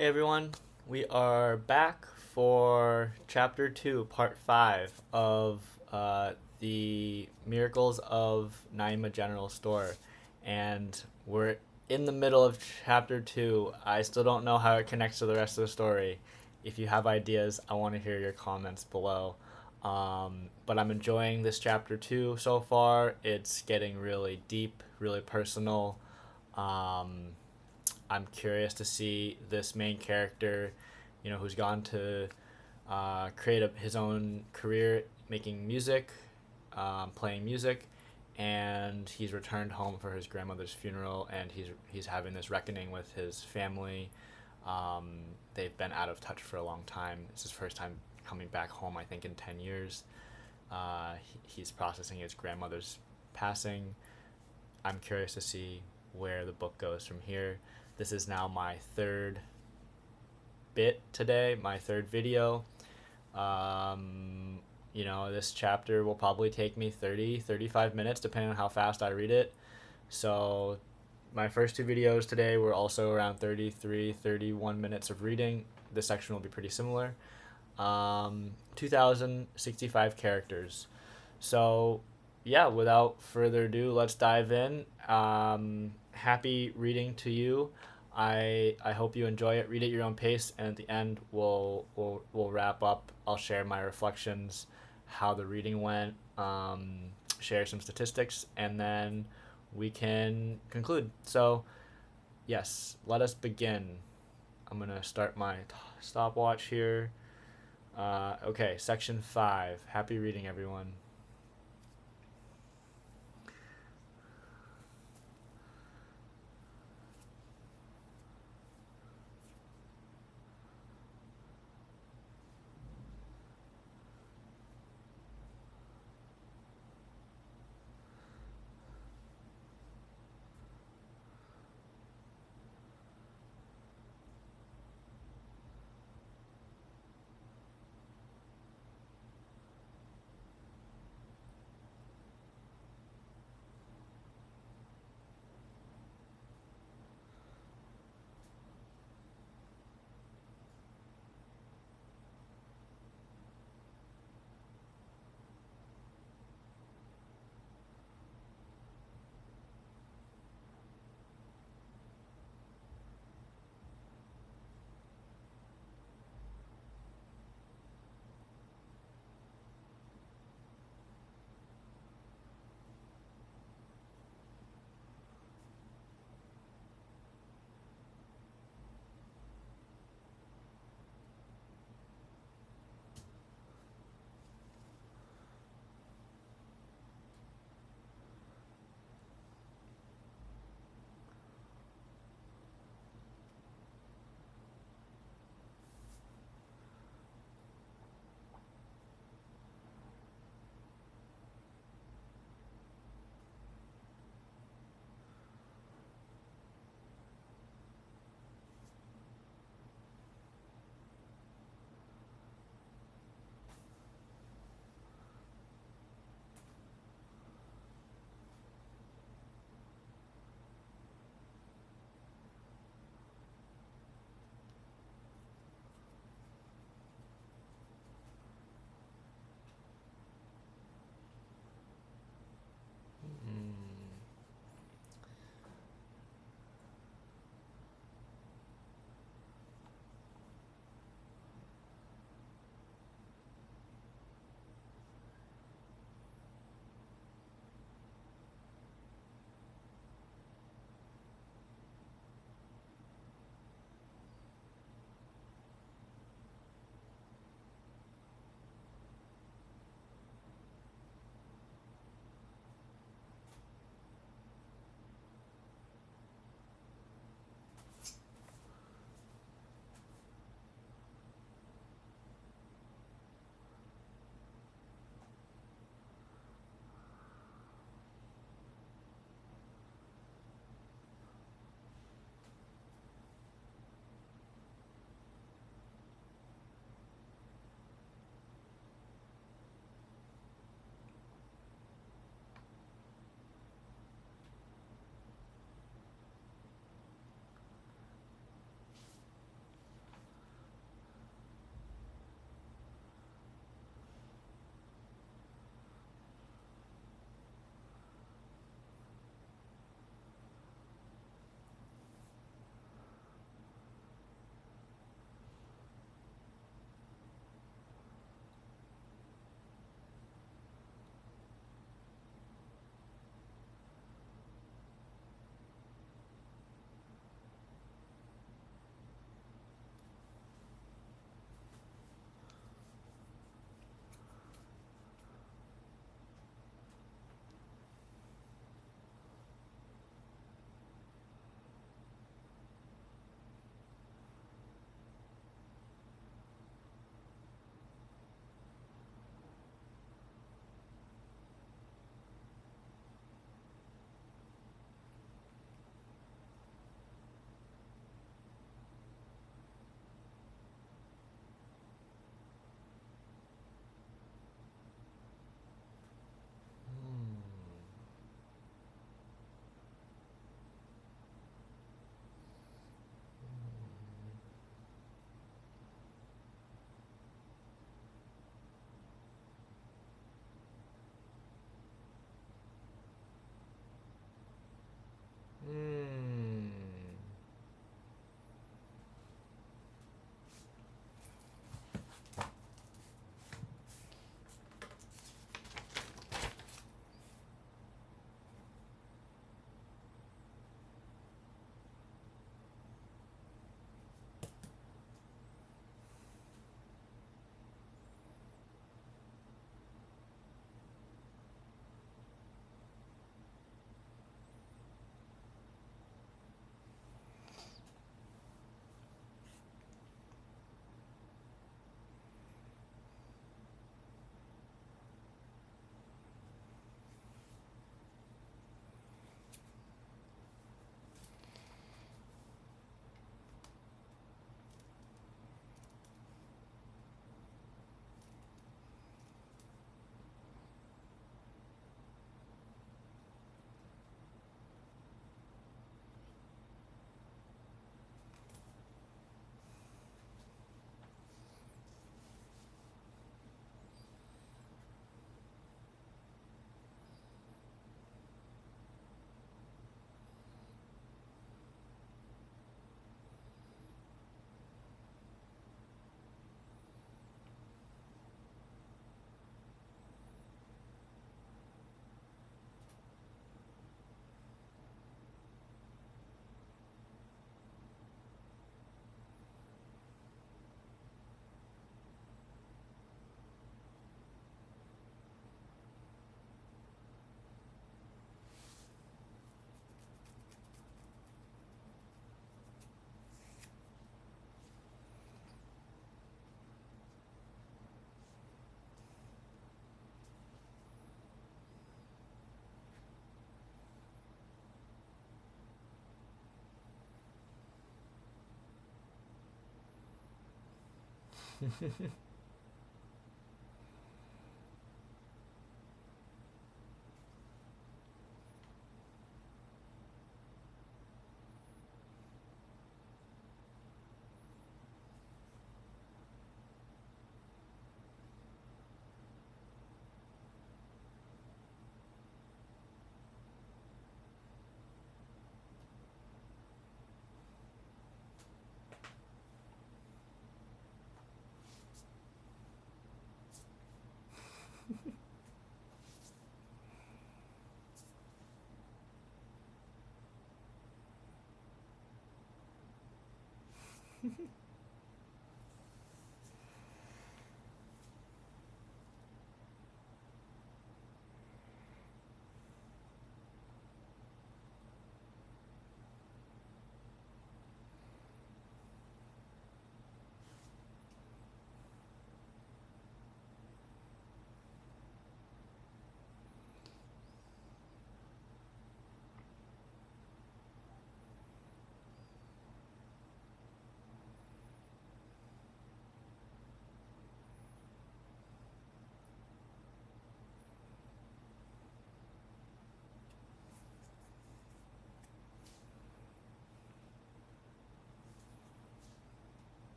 Hey everyone, we are back for Chapter 2, Part 5 of the Miracles of Namiya General Store. And we're in the middle of Chapter 2. I still don't know how it connects to the rest of the story. If you have ideas, I want to hear your comments below. But I'm enjoying this Chapter 2 so far. It's getting really deep, really personal. Um, I'm curious to see this main character, who's gone to create his own career making music, playing music, and he's returned home for his grandmother's funeral, and he's having this reckoning with his family. They've been out of touch for a long time. It's his first time coming back home, I think, in 10 years. He's processing his grandmother's passing. I'm curious to see where the book goes from here. This is now my third bit today, my third video. This chapter will probably take me 35 minutes depending on how fast I read it. So my first two videos today were also around 31 minutes of reading. This section will be pretty similar. 2065 characters. So yeah, without further ado, let's dive in. Happy reading to you. I hope you enjoy it. Read at your own pace, and at the end, we'll wrap up. I'll share my reflections, how the reading went, share some statistics, and then we can conclude. So, yes, let us begin. I'm gonna start my stopwatch here. Okay, section 5. Happy reading, everyone.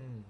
Mm.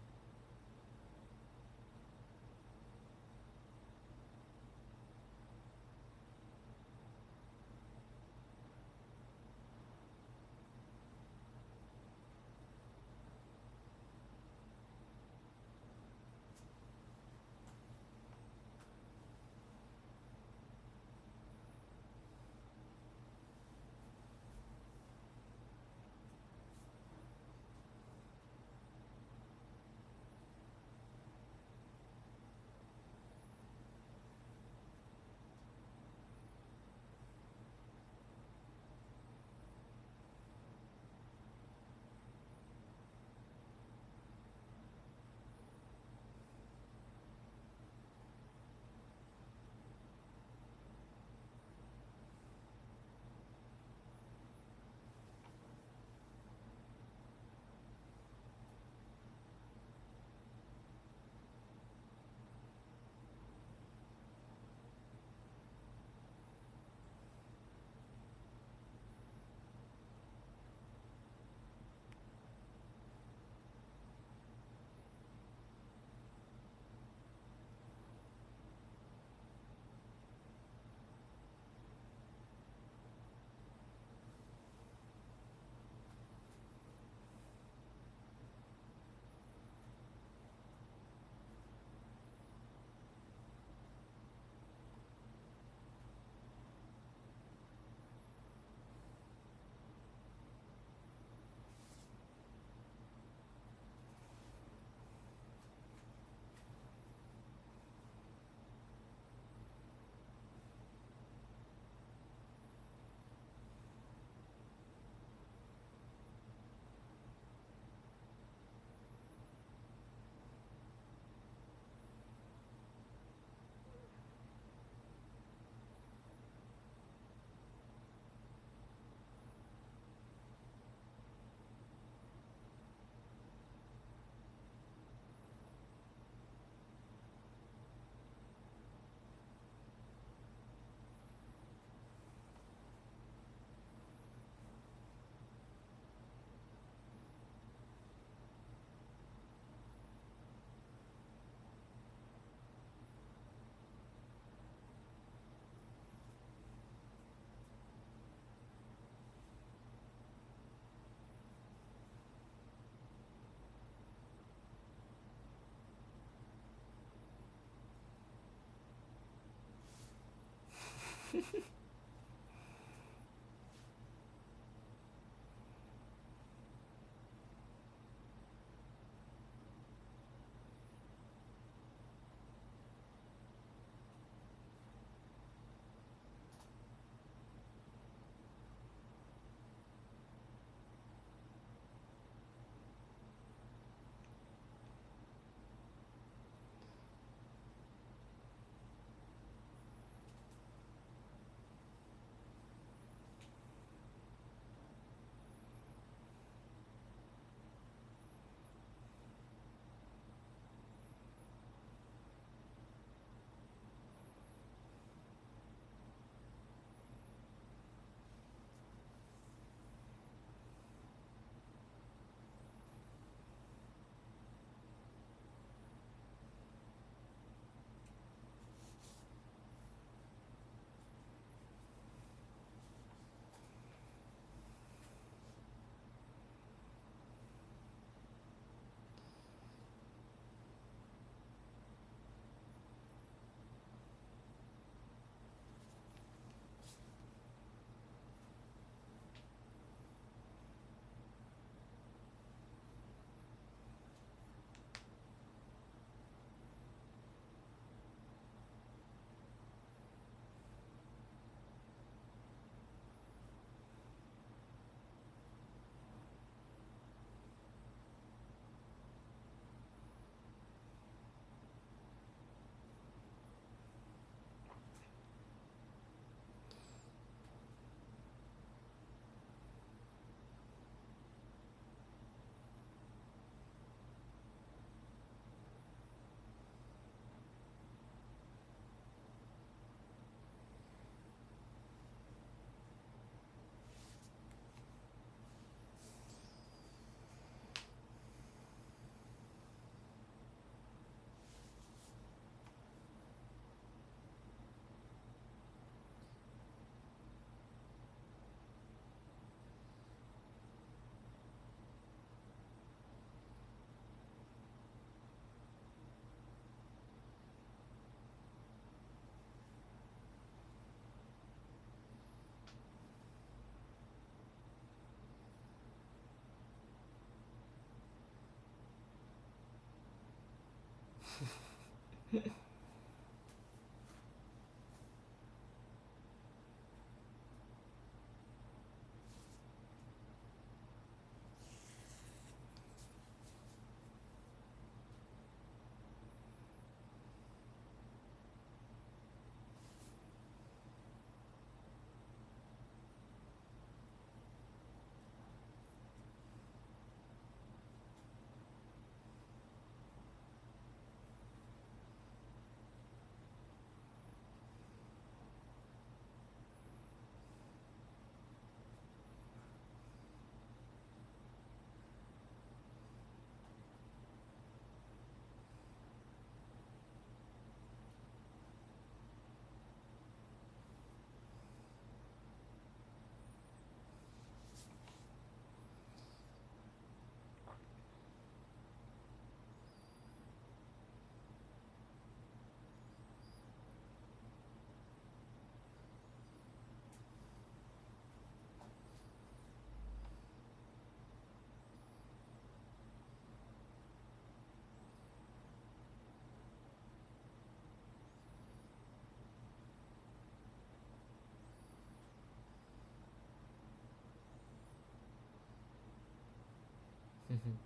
Mhm.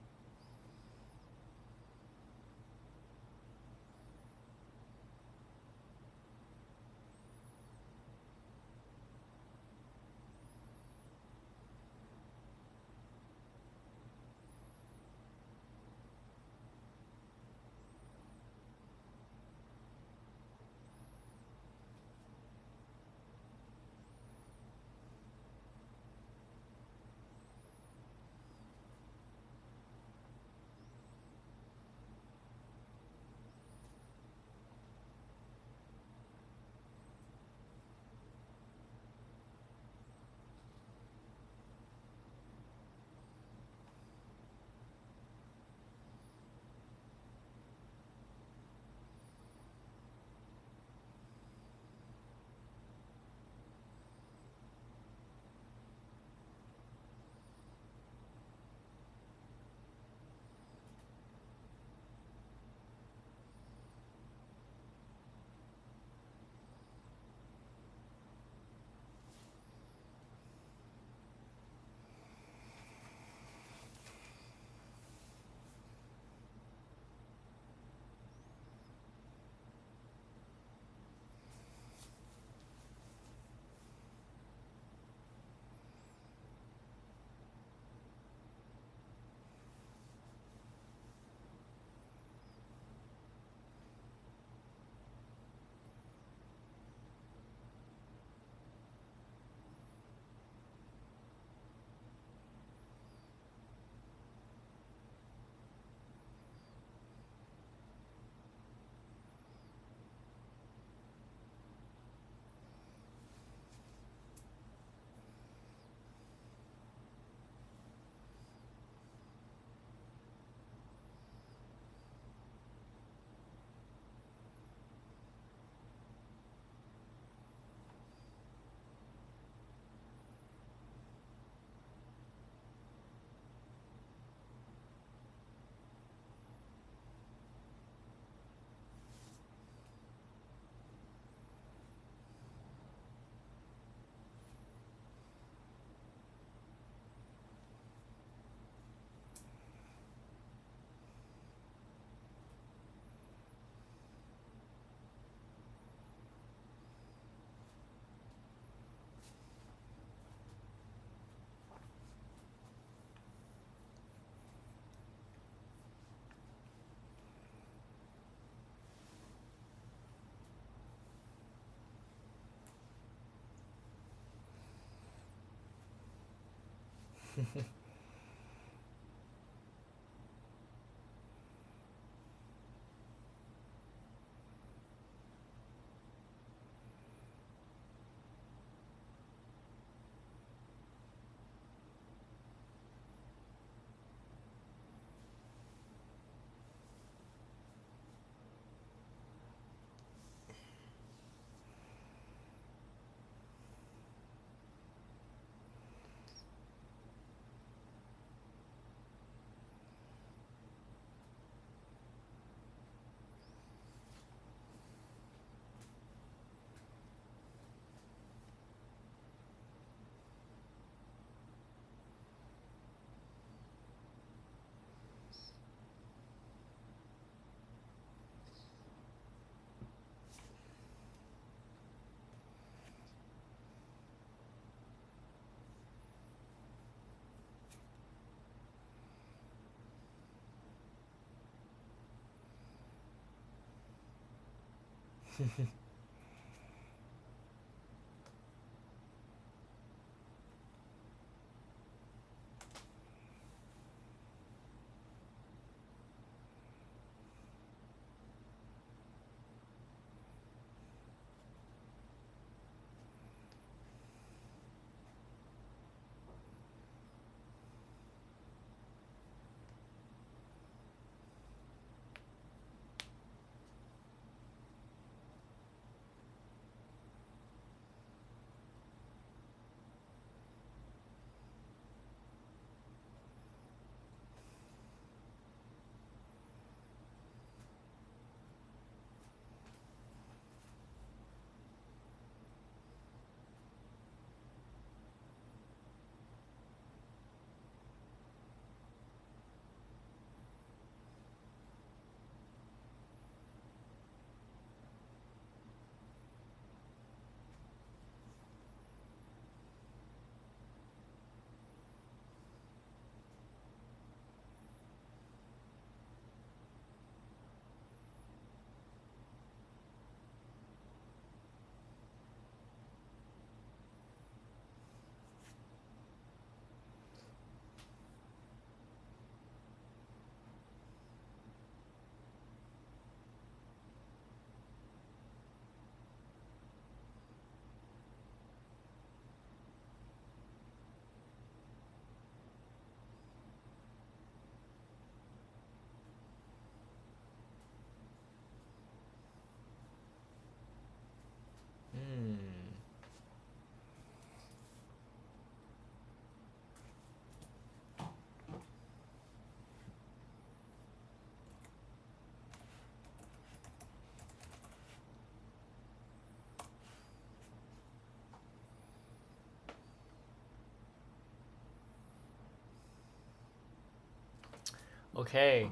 Okay.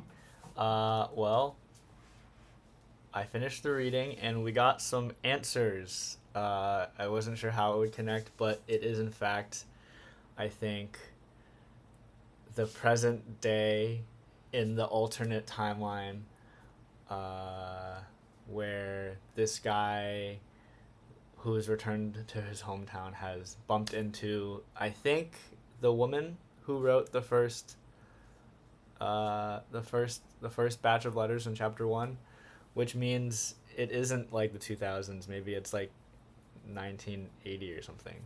Well, I finished the reading and we got some answers. I wasn't sure how it would connect, but it is in fact, I think, the present day in the alternate timeline, uh, where this guy who has returned to his hometown has bumped into, I think, the woman who wrote the first batch of letters in chapter one, which means it isn't like the 2000s. Maybe it's like 1980 or something.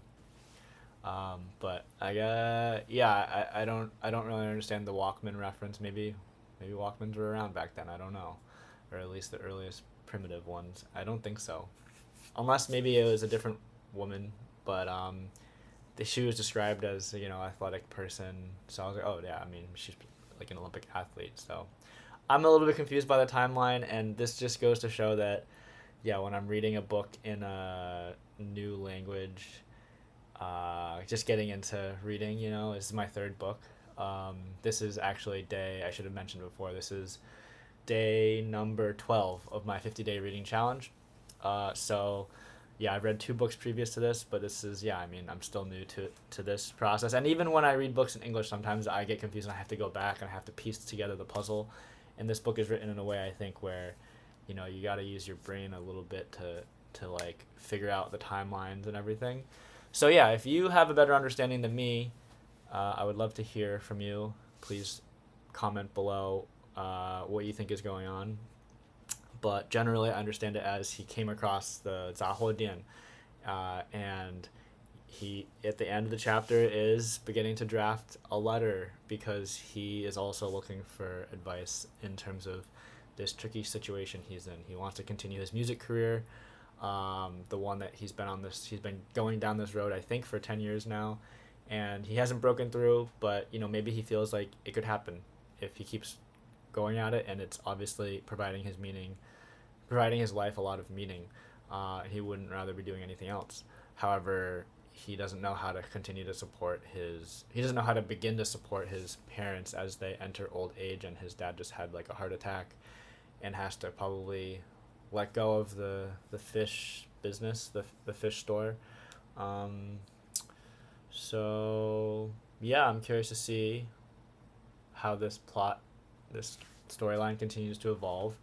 But I don't really understand the Walkman reference. Maybe Walkmans were around back then. I don't know, or at least the earliest primitive ones. I don't think so, unless maybe it was a different woman. But she was described as athletic person. So I was like, oh yeah, I mean she's like an Olympic athlete. So I'm a little bit confused by the timeline, and this just goes to show that yeah, when I'm reading a book in a new language, just getting into reading, this is my third book. This is actually I should have mentioned before, this is day number 12 of my 50-day reading challenge. So, yeah, I've read two books previous to this, but this is, I mean, I'm still new to this process. And even when I read books in English, sometimes I get confused and I have to go back and I have to piece together the puzzle. And this book is written in a way, I think, where, you got to use your brain a little bit to like figure out the timelines and everything. So yeah, if you have a better understanding than me, I would love to hear from you. Please comment below what you think is going on. But generally, I understand it as he came across the 杂货店, and he at the end of the chapter is beginning to draft a letter because he is also looking for advice in terms of this tricky situation he's in. He wants to continue his music career, the one that he's been going down this road, I think, for 10 years now, and he hasn't broken through, but maybe he feels like it could happen if he keeps going at it, and it's obviously providing his life a lot of meaning. He wouldn't rather be doing anything else. However, he doesn't know how to he doesn't know how to begin to support his parents as they enter old age, and his dad just had like a heart attack and has to probably let go of the fish business, the fish store. So yeah, I'm curious to see how this storyline continues to evolve,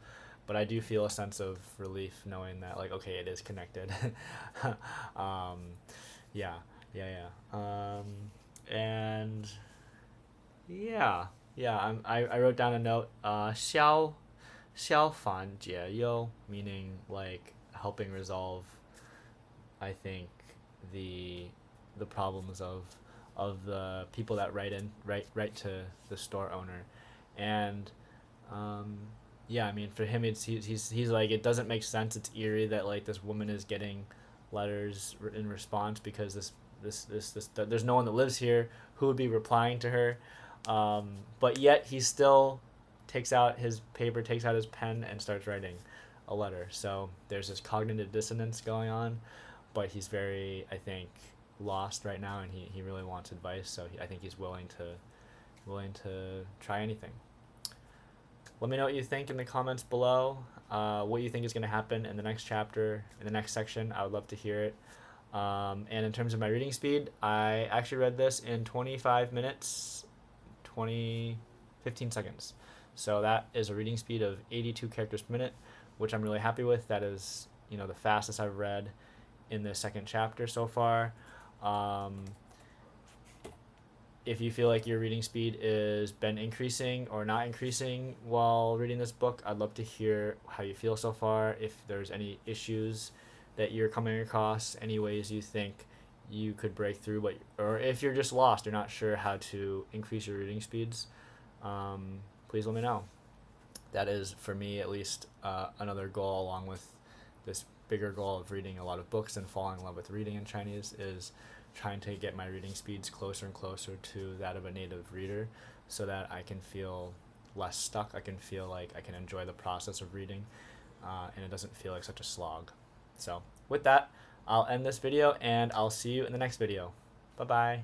but I do feel a sense of relief knowing that, like, okay, it is connected. um, yeah, and I wrote down a note. 消烦解忧, meaning like helping resolve, I think, the problems of the people that write to the store owner, and I mean, for him, he's like, it doesn't make sense. It's eerie that like this woman is getting letters in response because this there's no one that lives here who would be replying to her, but yet he still takes out his paper, takes out his pen, and starts writing a letter. So there's this cognitive dissonance going on, but he's very, I think, lost right now, and he really wants advice. So I think he's willing to try anything. Let me know what you think in the comments below. What you think is going to happen in the next chapter, in the next section. I would love to hear it. And in terms of my reading speed, I actually read this in 25 minutes, 15 seconds. So that is a reading speed of 82 characters per minute, which I'm really happy with. That is, the fastest I've read in the second chapter so far. If you feel like your reading speed is been increasing or not increasing while reading this book, I'd love to hear how you feel so far. If there's any issues that you're coming across, any ways you think you could break through, or if you're just lost, you're not sure how to increase your reading speeds, please let me know. That is, for me at least, another goal, along with this bigger goal of reading a lot of books and falling in love with reading in Chinese, is trying to get my reading speeds closer and closer to that of a native reader, so that I can feel less stuck. I can feel like I can enjoy the process of reading, and it doesn't feel like such a slog. So with that, I'll end this video, and I'll see you in the next video. Bye bye.